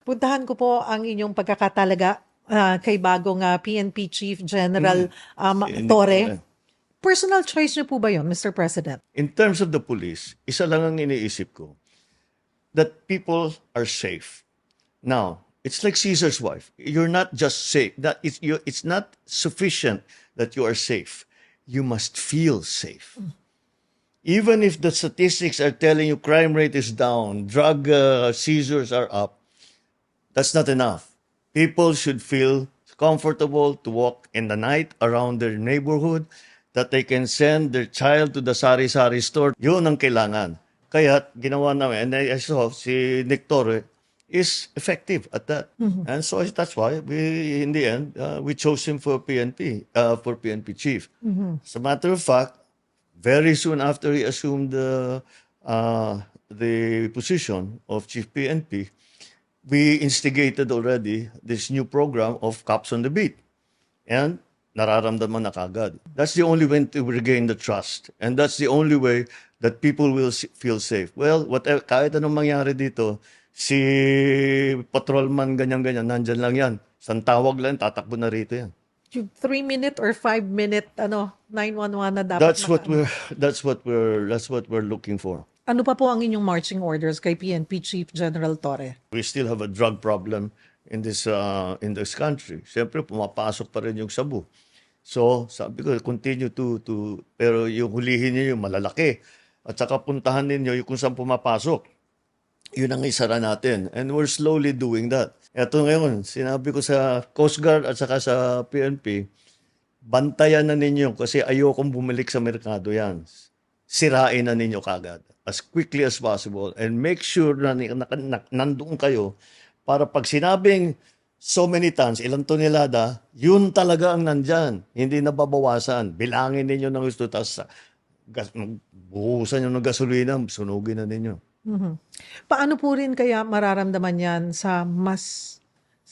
Puntahan ko po ang inyong pagkakatalaga kay bagong PNP Chief General Si Nick Torre. Torre. Personal choice niyo po ba yun, Mr. President? In terms of the police, isa lang ang iniisip ko, that people are safe. Now, it's like Caesar's wife. You're not just safe. It's not sufficient that you are safe. You must feel safe. Even if the statistics are telling you crime rate is down, drug seizures are up, that's not enough. People should feel comfortable to walk in the night around their neighborhood, that they can send their child to the sari-sari store. Yun ang kailangan. Kaya ginawa namin, and I saw si Nick Torre is effective at that. And so that's why we, in the end, we chose him for PNP chief. As a matter of fact, very soon after he assumed the position of chief PNP, we instigated already this new program of Cops on the Beat. And nararamdaman na kagad. That's the only way to regain the trust. And that's the only way that people will feel safe. Well, whatever, kahit anong mangyari dito, si patrolman ganyan-ganyan, nandyan lang yan. Isang tawag lang, tatakbo na rito yan. Yung 3-minute or 5-minute 911 na dapat That's what we're looking for. Ano pa po ang inyong marching orders kay PNP Chief General Torre? We still have a drug problem in this country. Siyempre, pumapasok pa rin yung sabu. So, sabi ko, continue pero yung hulihin niyo yung malalaki. At saka puntahan ninyo yung kung saan pumapasok. Yun ang isara natin. And we're slowly doing that. Ito ngayon, sinabi ko sa Coast Guard at saka sa PNP, bantayan na ninyo kasi ayokong bumalik sa merkado yan. Sirain na ninyo kagad as quickly as possible and make sure na nandoon kayo para pag sinabing so many tons, ilang tonelada, yun talaga ang nandyan. Hindi nababawasan. Bilangin ninyo ng gusto, tapos buhusan nyo ng gasolina, sunugin na ninyo. Paano po rin kaya mararamdaman yan sa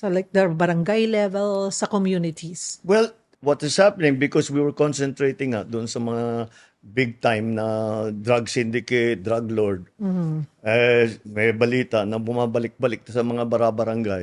like the barangay level, sa communities? Well, what is happening, because we were concentrating doon sa mga big time na drug syndicate, drug lord, may balita na bumabalik-balik sa mga barabarangay